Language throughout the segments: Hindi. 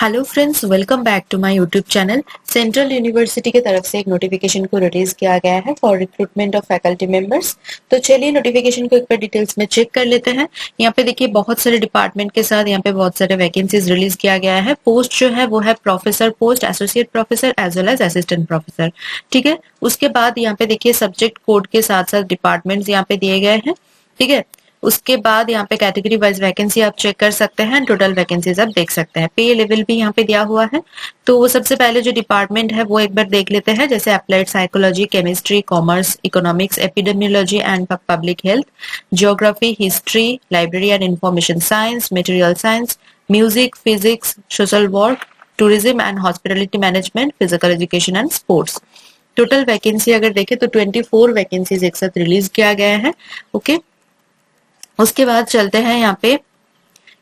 Hello friends, welcome back to my YouTube channel. Central university की तरफ से एक नोटिफिकेशन को रिलीज किया गया है for recruitment of faculty members. तो चलिए नोटिफिकेशन को एक बार डिटेल्स में चेक कर लेते हैं। यहाँ पे देखिए बहुत सारे डिपार्टमेंट के साथ यहाँ पे बहुत सारे वैकेंसीज रिलीज किया गया है। पोस्ट जो है वो है professor post, associate professor as well as assistant professor. ठीक है, उसके बाद यहाँ पे देखिए सब्जेक्ट कोड के साथ साथ डिपार्टमेंट यहाँ पे दिए गए हैं। ठीक है, उसके बाद यहाँ पे कैटेगरी वाइज वैकेंसी आप चेक कर सकते हैं, टोटल वैकेंसीज आप देख सकते हैं, पे लेवल भी यहाँ पे दिया हुआ है। तो वो सबसे पहले जो डिपार्टमेंट है वो एक बार देख लेते हैं, जैसे applied psychology, chemistry, commerce, economics, epidemiology and public health, geography, history, library and information science, material science, music, physics, social work, tourism and hospitality management, physical education and sports. Total vacancy अगर देखें तो 24 वैकेंसीज एक साथ रिलीज किया गया है। ओके, उसके बाद चलते हैं यहाँ पे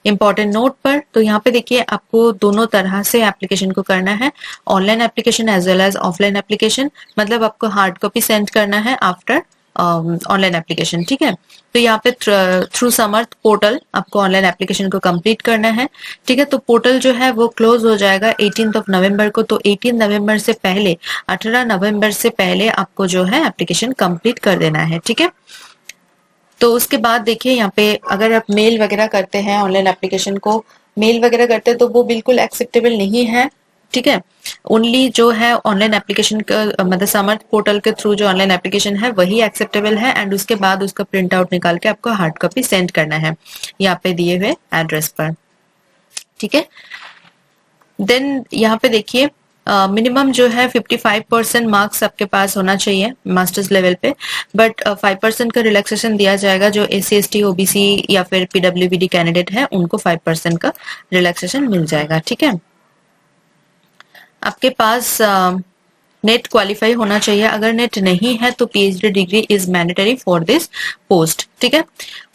इंपॉर्टेंट नोट पर। तो यहाँ पे देखिए आपको दोनों तरह से एप्लीकेशन को करना है, online application as well as offline application. मतलब आपको हार्ड कॉपी सेंड करना है आफ्टर ऑनलाइन एप्लीकेशन। ठीक है, तो यहाँ पे थ्रू समर्थ पोर्टल आपको ऑनलाइन एप्लीकेशन को कंप्लीट करना है। ठीक है, तो पोर्टल जो है वो क्लोज हो जाएगा 18 नवंबर को। तो 18 नवंबर से पहले 18 नवंबर से पहले आपको जो है एप्लीकेशन कंप्लीट कर देना है। ठीक है, तो उसके बाद देखिए यहाँ पे अगर आप मेल वगैरह करते हैं, ऑनलाइन एप्लीकेशन को मेल वगैरह करते हैं तो वो बिल्कुल एक्सेप्टेबल नहीं है। ठीक है, ओनली जो है ऑनलाइन एप्लीकेशन का मतलब समर्थ पोर्टल के थ्रू जो ऑनलाइन एप्लीकेशन है वही एक्सेप्टेबल है। एंड उसके बाद उसका प्रिंट आउट निकाल के आपको हार्ड कॉपी सेंड करना है यहाँ पे दिए हुए एड्रेस पर। ठीक है, देन यहाँ पे देखिए मिनिमम जो है 55% मार्क्स आपके पास होना चाहिए मास्टर्स लेवल पे, बट 5% का रिलैक्सेशन दिया जाएगा। जो SC ST OBC या फिर PWBD कैंडिडेट है उनको 5% का रिलैक्सेशन मिल जाएगा। ठीक है, आपके पास नेट क्वालिफाई होना चाहिए। अगर नेट नहीं है तो PhD degree is mandatory for this post. ठीक है,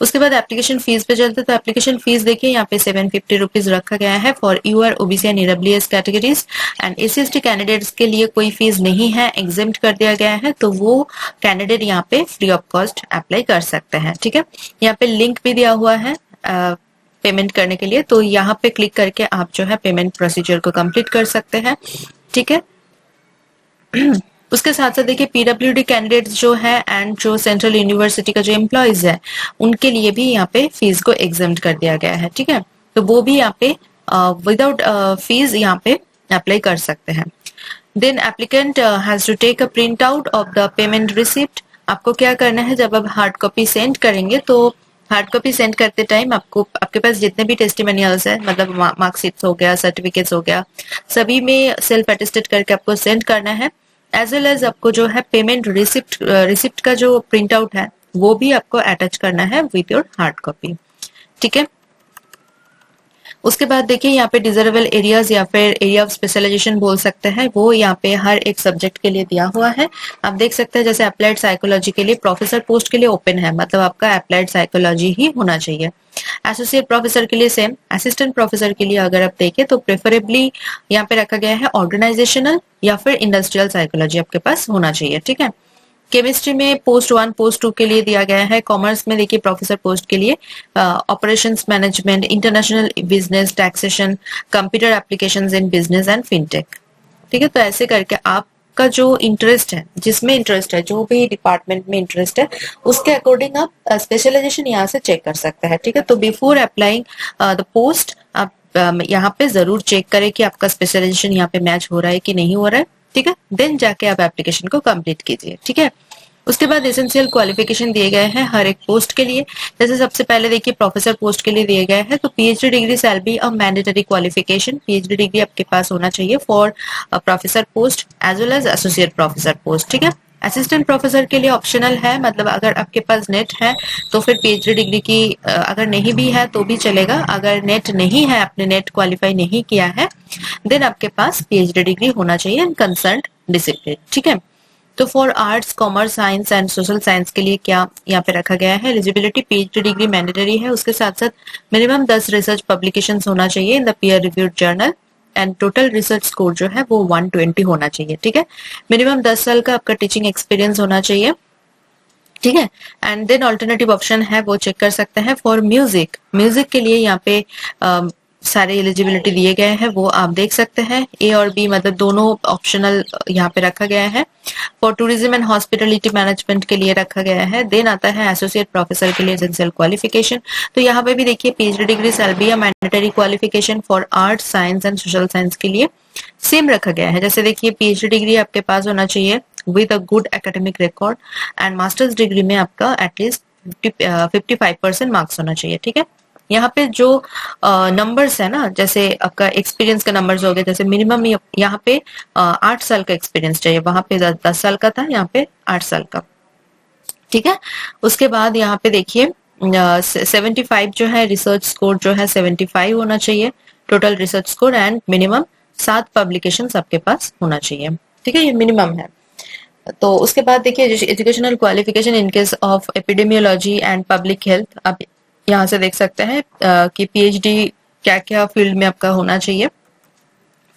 उसके बाद एप्लीकेशन फीस पे चलते। तो एप्लीकेशन फीस देखिए यहाँ पे 750 रुपीज रखा गया है for UR OBC and EWS categories. And SC ST candidates के लिए कोई फीस नहीं है, एग्जेम्प्ट कर दिया गया है, तो वो कैंडिडेट यहाँ पे फ्री ऑफ कॉस्ट अप्लाई कर सकते हैं। ठीक है, यहाँ पे लिंक भी दिया हुआ है पेमेंट करने के लिए, तो यहाँ पे क्लिक करके आप जो है पेमेंट प्रोसीजर को कंप्लीट कर सकते हैं। ठीक है, उसके साथ साथ देखिए PWD कैंडिडेट्स जो है एंड जो सेंट्रल यूनिवर्सिटी का जो एम्प्लॉयज है उनके लिए भी यहाँ पे फीस को एग्जेम्प्ट कर दिया गया है। ठीक है, तो वो भी यहाँ पे विदाउट फीस यहाँ पे अप्लाई कर सकते हैं। Then applicant has to take a print out of the payment receipt. आपको क्या करना है, जब आप हार्ड कॉपी सेंड करेंगे तो हार्ड कॉपी सेंड करते टाइम आपको आपके पास जितने भी टेस्टिमोनियल्स है, मतलब मार्कशीट्स हो गया, सर्टिफिकेट्स हो गया, सभी में सेल्फ अटेस्टेड करके आपको सेंड करना है। एज वेल एज आपको जो है पेमेंट रिसिप्ट का जो प्रिंट आउट है वो भी आपको अटैच करना है विथ योर हार्ड कॉपी। ठीक है, उसके बाद देखिए यहाँ पे डिजर्वेबल एरियाज या फिर एरिया ऑफ स्पेशलाइजेशन बोल सकते हैं, वो यहाँ पे हर एक सब्जेक्ट के लिए दिया हुआ है। आप देख सकते हैं जैसे अप्लाइड साइकोलॉजी के लिए प्रोफेसर पोस्ट के लिए ओपन है, मतलब आपका अप्लाइड साइकोलॉजी ही होना चाहिए। एसोसिएट प्रोफेसर के लिए सेम, असिस्टेंट प्रोफेसर के लिए अगर आप देखें तो प्रेफरेबली यहाँ पे रखा गया है ऑर्गेनाइजेशनल या फिर इंडस्ट्रियल साइकोलॉजी आपके पास होना चाहिए। ठीक है, केमिस्ट्री में पोस्ट 1 पोस्ट 2 के लिए दिया गया है। कॉमर्स में देखिए प्रोफेसर पोस्ट के लिए operations management, international business, taxation, computer applications in business and fintech. ठीक है, तो ऐसे करके आपका जो इंटरेस्ट है, जिसमें इंटरेस्ट है, जो भी डिपार्टमेंट में इंटरेस्ट है, उसके अकॉर्डिंग आप स्पेशलाइजेशन यहाँ से चेक कर सकते हैं। ठीक है, तो बिफोर अप्लाइंग द पोस्ट आप यहाँ पे जरूर चेक करें कि आपका स्पेशलाइजेशन यहाँ पे मैच हो रहा है कि नहीं हो रहा है। ठीक है, देन जाके आप एप्लीकेशन को कंप्लीट कीजिए। ठीक है, उसके बाद एसेंशियल क्वालिफिकेशन दिए गए हैं हर एक पोस्ट के लिए। जैसे सबसे पहले देखिए प्रोफेसर पोस्ट के लिए दिए गए हैं, तो PhD degree shall be a mandatory qualification. PhD degree आपके पास होना चाहिए for professor post as well as associate professor post. ठीक है, असिस्टेंट प्रोफेसर के लिए ऑप्शनल है, मतलब अगर आपके पास नेट है तो फिर PhD डिग्री की अगर नहीं भी है तो भी चलेगा। अगर नेट नहीं है, आपने नेट क्वालिफाई नहीं किया है, देन आपके पास PhD डिग्री होना चाहिए इन कंसर्न्ड डिसिप्लिन। ठीक है, तो for arts, commerce, science and social science के लिए क्या यहाँ पे रखा गया है, एलिजिबिलिटी PhD डिग्री मैंडेटरी है। उसके साथ साथ मिनिमम 10 रिसर्च पब्लिकेशंस होना चाहिए in the peer reviewed journal and total research score जो है वो 120 होना चाहिए। ठीक है, मिनिमम 10 साल का आपका टीचिंग एक्सपीरियंस होना चाहिए। ठीक है, एंड देन ऑल्टरनेटिव ऑप्शन है वो चेक कर सकते हैं। फॉर म्यूजिक, म्यूजिक के लिए यहाँ पे सारे एलिजिबिलिटी दिए गए हैं वो आप देख सकते हैं। ए और बी मतलब दोनों ऑप्शनल यहाँ पे रखा गया है। For tourism and hospitality management के लिए रखा गया है। देन आता है एसोसिएट प्रोफेसर के लिए एसेंशियल क्वालिफिकेशन। तो यहाँ पे भी देखिए PhD degree shall be a mandatory qualification for arts, science and social science के लिए सेम रखा गया है। जैसे देखिए पीएचडी डिग्री आपके पास होना चाहिए with a good academic record and masters degree में आपका एटलीस्ट 55% मार्क्स होना चाहिए। ठीक है, यहाँ पे जो नंबर्स है ना, जैसे आपका एक्सपीरियंस का नंबर्स हो गए, जैसे मिनिमम यहाँ पे 8 साल का एक्सपीरियंस चाहिए, वहां पे 10 साल का था, यहाँ पे 8 साल का। ठीक है, उसके बाद यहाँ पे देखिए 75 जो है रिसर्च स्कोर जो है 75 होना चाहिए total research score and minimum 7 publication आपके पास होना चाहिए। ठीक है, ये मिनिमम है। तो उसके बाद देखिए educational qualification in case of epidemiology and public health, आप यहाँ से देख सकते हैं कि पीएचडी क्या क्या फील्ड में आपका होना चाहिए।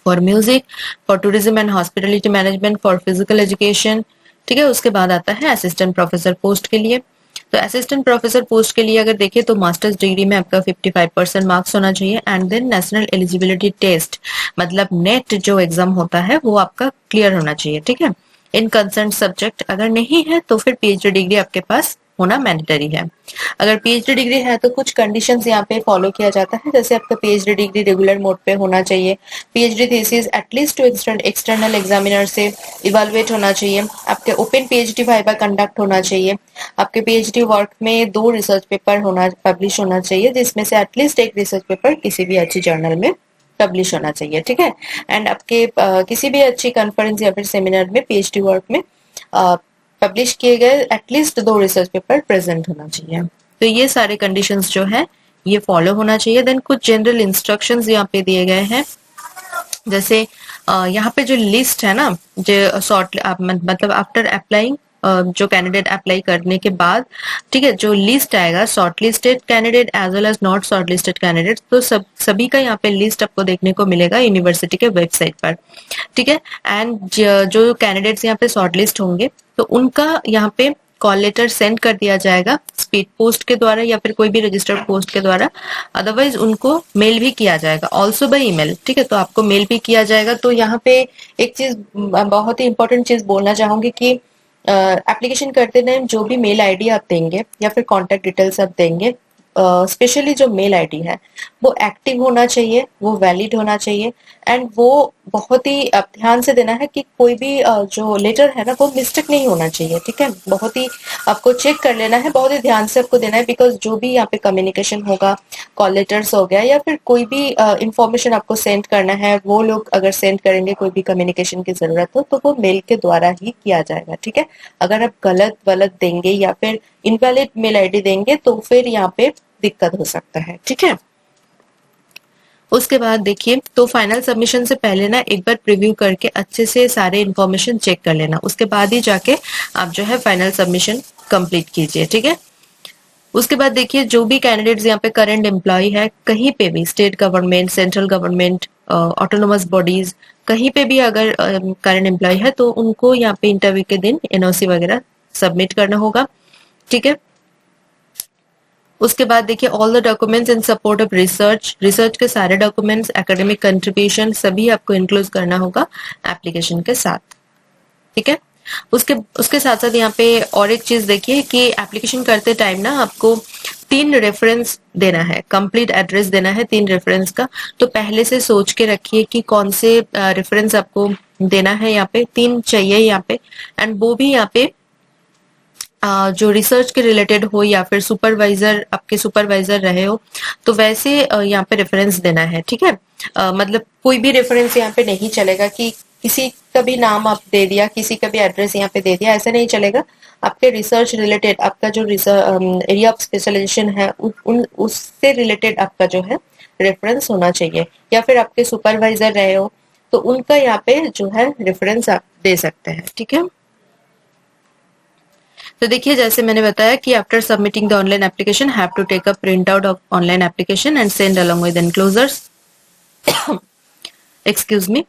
For music, for tourism and hospitality management, for physical education. ठीक है, उसके बाद आता है असिस्टेंट प्रोफेसर पोस्ट के लिए। तो असिस्टेंट प्रोफेसर पोस्ट के लिए अगर देखें तो मास्टर्स डिग्री में आपका 55% मार्क्स होना चाहिए and then national eligibility test मतलब नेट जो एग्जाम होता है वो आपका क्लियर होना चाहिए। ठीक है, इन कंसर्न सब्जेक्ट अगर नहीं है तो फिर पीएचडी डिग्री आपके पास होना मैंडेटरी है। अगर पीएचडी डिग्री है तो कुछ कंडीशंस यहाँ पे फॉलो किया जाता है, जैसे आपका पीएचडी डिग्री रेगुलर मोड पे होना चाहिए, PhD thesis at least to external examiner से इवेलुएट होना चाहिए, आपके ओपन पीएचडी वाइवा कंडक्ट होना चाहिए, आपके पीएचडी वर्क में 2 रिसर्च पेपर पब्लिश होना चाहिए, जिसमें से एटलीस्ट एक रिसर्च पेपर किसी भी अच्छी जर्नल में पब्लिश होना चाहिए। ठीक है, एंड आपके किसी भी अच्छी कॉन्फ्रेंस या फिर सेमिनार में पीएचडी वर्क में पब्लिश किए गए एटलीस्ट 2 रिसर्च पेपर प्रेजेंट होना चाहिए। तो ये सारे कंडीशंस जो है ये फॉलो होना चाहिए। देन कुछ जनरल इंस्ट्रक्शंस यहाँ पे दिए गए हैं, जैसे यहाँ पे जो लिस्ट है ना, जो शॉर्ट मतलब आफ्टर अप्लाइंग, जो कैंडिडेट अप्लाई करने के बाद, ठीक है, जो लिस्ट आएगा shortlisted candidate as well as not shortlisted candidate, तो सभी का यहाँ पे लिस्ट आपको देखने को मिलेगा यूनिवर्सिटी के वेबसाइट पर। ठीक है, एंड जो कैंडिडेट्स यहाँ पे शॉर्ट लिस्ट होंगे तो उनका यहाँ पे कॉल लेटर सेंड कर दिया जाएगा स्पीड पोस्ट के द्वारा या फिर कोई भी रजिस्टर्ड पोस्ट के द्वारा, अदरवाइज उनको मेल भी किया जाएगा ऑल्सो बाय ईमेल। ठीक है, तो आपको मेल भी किया जाएगा। तो यहाँ पे एक चीज बहुत ही इंपॉर्टेंट चीज बोलना चाहूंगी कि एप्लीकेशन करते टाइम जो भी मेल आईडी आप देंगे या फिर कॉन्टेक्ट डिटेल्स आप देंगे, स्पेशली जो मेल आईडी है वो एक्टिव होना चाहिए, वो वैलिड होना चाहिए एंड वो बहुत ही ध्यान से देना है कि कोई भी जो लेटर है ना वो मिस्टेक नहीं होना चाहिए। ठीक है, बहुत ही आपको चेक कर लेना है, बहुत ही ध्यान से आपको देना है, बिकॉज जो भी यहाँ पे कम्युनिकेशन होगा, कॉल लेटर्स हो गया या फिर कोई भी इंफॉर्मेशन आपको सेंड करना है, वो लोग अगर सेंड करेंगे कोई भी कम्युनिकेशन की जरूरत हो तो वो मेल के द्वारा ही किया जाएगा। ठीक है, अगर आप गलत देंगे या फिर इनवैलिड मेल आईडी देंगे तो फिर यहाँ पे दिक्कत हो सकता है। ठीक है, उसके बाद देखिए तो फाइनल सबमिशन से पहले ना एक बार प्रीव्यू करके अच्छे से सारे इन्फॉर्मेशन चेक कर लेना, उसके बाद ही जाके आप जो है फाइनल सबमिशन कंप्लीट कीजिए। ठीक है, उसके बाद देखिए जो भी कैंडिडेट्स यहाँ पे करंट एम्प्लॉय है, कहीं पे भी state government, central government, autonomous bodies, कहीं पे भी अगर करंट एम्प्लॉय है तो उनको यहाँ पे इंटरव्यू के दिन एनओसी वगैरह सबमिट करना होगा। ठीक है, उसके बाद देखिए all the documents in support of research के सारे डॉक्यूमेंट्स, एकेडमिक कंट्रीब्यूशन सभी आपको इंक्लूड करना होगा एप्लीकेशन के साथ। ठीक है, उसके साथ साथ यहाँ पे और एक चीज देखिए कि एप्लीकेशन करते टाइम ना आपको 3 रेफरेंस देना है, कंप्लीट एड्रेस देना है 3 रेफरेंस का। तो पहले से सोच के रखिए कि कौन से रेफरेंस आपको देना है, यहाँ पे 3 चाहिए यहाँ पे, एंड वो भी यहाँ पे जो रिसर्च के रिलेटेड हो या फिर सुपरवाइजर, आपके सुपरवाइजर रहे हो तो वैसे यहाँ पे रेफरेंस देना है। ठीक है, मतलब कोई भी रेफरेंस यहाँ पे नहीं चलेगा कि किसी का भी नाम आप दे दिया, किसी का भी एड्रेस यहाँ पे दे दिया, ऐसा नहीं चलेगा। आपके रिसर्च रिलेटेड, आपका जो एरिया ऑफ स्पेशलाइजेशन है उससे रिलेटेड आपका जो है रेफरेंस होना चाहिए, या फिर आपके सुपरवाइजर रहे हो तो उनका यहाँ पे जो है रेफरेंस आप दे सकते हैं। ठीक है, तो देखिए जैसे मैंने बताया कि after submitting the online application have to take a print out of online application and send along with enclosures. Excuse me.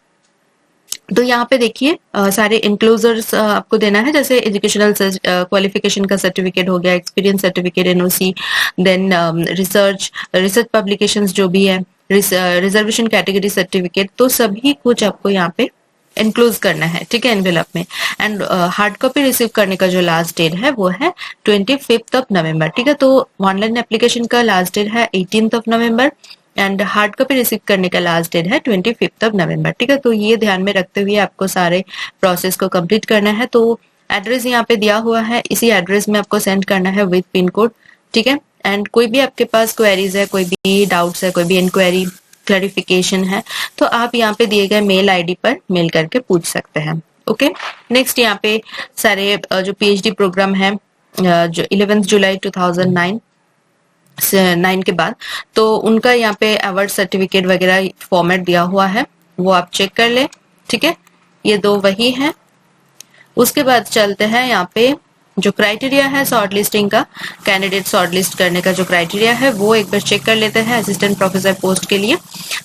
तो यहाँ पे देखिए सारे इंक्लोजर्स आपको देना है, जैसे एजुकेशनल क्वालिफिकेशन का सर्टिफिकेट हो गया, experience certificate, NOC, then research publications जो भी है, रिजर्वेशन कैटेगरी सर्टिफिकेट, तो सभी कुछ आपको यहाँ पे इंक्लूज करना है, ठीक है, एनवेलप में। एंड हार्ड कॉपी रिसीव करने का जो लास्ट डेट है वो है 25 ऑफ नवंबर, ठीक है। तो ऑनलाइन एप्लीकेशन का लास्ट डेट है 18 of November and hard copy receive करने का लास्ट डेट है 25 ऑफ नवंबर, ठीक है। तो ये ध्यान में रखते हुए आपको सारे प्रोसेस को कंप्लीट करना है। तो एड्रेस यहाँ पे दिया हुआ है, इसी एड्रेस में आपको सेंड करना है विद पिन कोड, ठीक है। एंड कोई भी आपके पास क्वेरीज है, कोई भी डाउट्स है, कोई भी इंक्वायरी क्लैरिफिकेशन है, तो आप यहाँ पे दिए गए मेल आईडी पर मेल करके पूछ सकते हैं। ओके, नेक्स्ट यहाँ पे सारे जो पीएचडी प्रोग्राम है जो 11 जुलाई 2009 के बाद, तो उनका यहाँ पे अवार्ड सर्टिफिकेट वगैरह फॉर्मेट दिया हुआ है, वो आप चेक कर ले, ठीक है। ये दो वही है। उसके बाद चलते हैं यहाँ पे जो क्राइटेरिया है शॉर्ट लिस्टिंग का, कैंडिडेट शॉर्ट लिस्ट करने का जो क्राइटेरिया है वो एक बार चेक कर लेते हैं असिस्टेंट प्रोफेसर पोस्ट के लिए।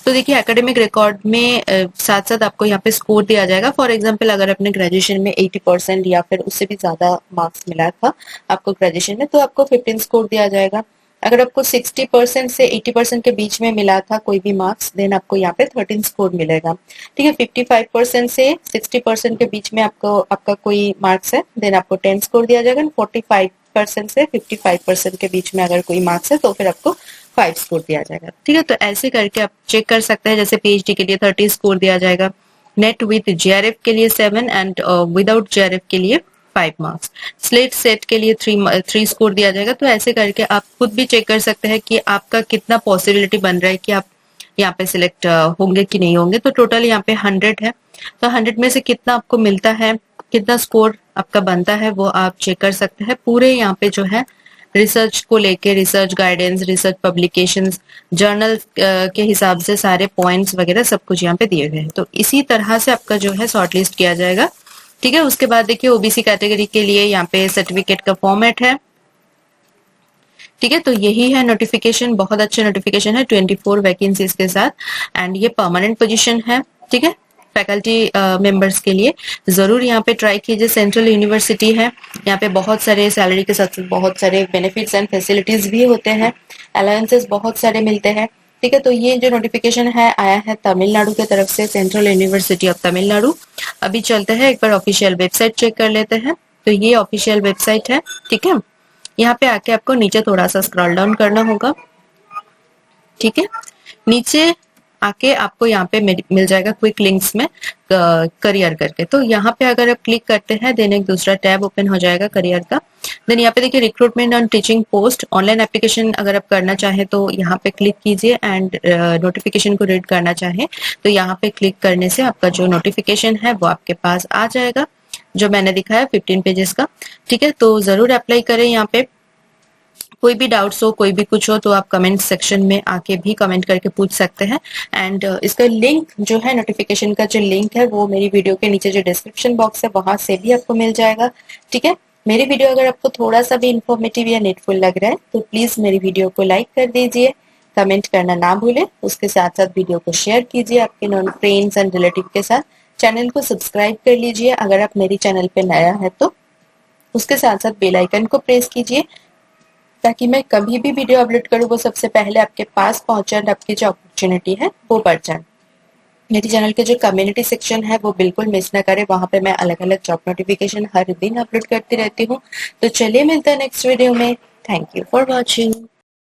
तो देखिए एकेडमिक रिकॉर्ड में साथ साथ आपको यहाँ पे स्कोर दिया जाएगा। फॉर एग्जांपल अगर अपने ग्रेजुएशन में 80% या फिर उससे भी ज्यादा मार्क्स मिला था आपको ग्रेजुएशन में, तो आपको 15 स्कोर दिया जाएगा। अगर आपको 60% से 80% के बीच में मिला था कोई भी मार्क्स, देन आपको यहाँ पे 13 स्कोर मिलेगा, ठीक है। 55% से 60% के बीच में आपको आपका कोई मार्क्स है, देन आपको 10 स्कोर दिया जाएगा। 45% से 55% के बीच में अगर कोई मार्क्स है तो फिर आपको 5 स्कोर दिया जाएगा, ठीक है। तो ऐसे करके आप चेक कर सकते हैं। जैसे पीएचडी के लिए 30 स्कोर दिया जाएगा, नेट विद जेआरएफ के लिए 7 एंड विदाउट जेआरएफ के लिए 5 मार्क्स, स्लेट सेट के लिए 3 स्कोर दिया जाएगा। तो ऐसे करके आप खुद भी चेक कर सकते हैं कि आपका कितना पॉसिबिलिटी बन रहा है कि आप यहाँ पे सिलेक्ट होंगे कि नहीं होंगे। तो टोटल यहाँ पे 100 है, तो 100 में से कितना आपको मिलता है, कितना स्कोर आपका बनता है, वो आप चेक कर सकते हैं। पूरे यहाँ पे जो है रिसर्च को लेके, research guidance, research publications, journal के हिसाब से सारे पॉइंट्स वगैरह सब कुछ यहाँ पे दिए गए हैं। तो इसी तरह से आपका जो है शॉर्टलिस्ट किया जाएगा, ठीक है। उसके बाद देखिए ओबीसी कैटेगरी के लिए यहाँ पे सर्टिफिकेट का फॉर्मेट है, ठीक है। तो यही है नोटिफिकेशन, बहुत अच्छा नोटिफिकेशन है 24 वैकेंसीज के साथ एंड ये परमानेंट पोजीशन है, ठीक है। फैकल्टी मेंबर्स के लिए जरूर यहाँ पे ट्राई कीजिए। सेंट्रल यूनिवर्सिटी है, यहाँ पे बहुत सारे सैलरी के साथ बहुत सारे बेनिफिट्स एंड फैसिलिटीज भी होते हैं, अलाउंसेस बहुत सारे मिलते हैं, ठीक है। तो ये जो नोटिफिकेशन है आया है तमिलनाडु की तरफ से, सेंट्रल यूनिवर्सिटी ऑफ तमिलनाडु। अभी चलते हैं एक बार ऑफिशियल वेबसाइट चेक कर लेते हैं। तो ये ऑफिशियल वेबसाइट है, ठीक है। यहाँ पे आके आपको नीचे थोड़ा सा स्क्रॉल डाउन करना होगा, ठीक है। नीचे आके आपको यहाँ पे मिल जाएगा क्विक लिंक्स में करियर करके। तो यहाँ पे अगर आप क्लिक करते हैं देन एक दूसरा टैब ओपन हो जाएगा करियर का। देन यहाँ पे देखिए recruitment on teaching post, online application अगर आप करना चाहें तो यहाँ पे क्लिक कीजिए एंड नोटिफिकेशन को रीड करना चाहें तो यहाँ पे क्लिक करने से आपका जो नोटिफिकेशन है वो आपके पास आ जाएगा, जो मैंने दिखाया 15 पेजेस का, ठीक है। तो जरूर अप्लाई करें। यहाँ पे कोई भी डाउट्स हो, कोई भी कुछ हो तो आप कमेंट सेक्शन में आके भी कमेंट करके पूछ सकते हैं। एंड इसका लिंक जो है, नोटिफिकेशन का जो लिंक है वो मेरी वीडियो के नीचे जो डिस्क्रिप्शन बॉक्स है वहां से भी आपको मिल जाएगा, ठीक है। मेरी वीडियो अगर आपको थोड़ा सा भी इंफॉर्मेटिव या नीडफुल लग रहा है तो प्लीज मेरी वीडियो को लाइक कर दीजिए, कमेंट करना ना भूलें, उसके साथ साथ वीडियो को शेयर कीजिए आपके नॉन फ्रेंड्स एंड रिलेटिव के साथ। चैनल को सब्सक्राइब कर लीजिए अगर आप मेरी चैनल पे नया है तो, उसके साथ साथ बेल आइकन को प्रेस कीजिए ताकि मैं कभी भी वीडियो अपलोड करूँ वो सबसे पहले आपके पास पहुंचे और आपकी जो अपॉर्चुनिटी है वो बढ़ जाए। मेरे चैनल के जो कम्युनिटी सेक्शन है वो बिल्कुल मिस ना करें, वहां पे मैं अलग अलग जॉब नोटिफिकेशन हर दिन अपलोड करती रहती हूँ। तो चलिए मिलते हैं नेक्स्ट वीडियो में। Thank you for watching.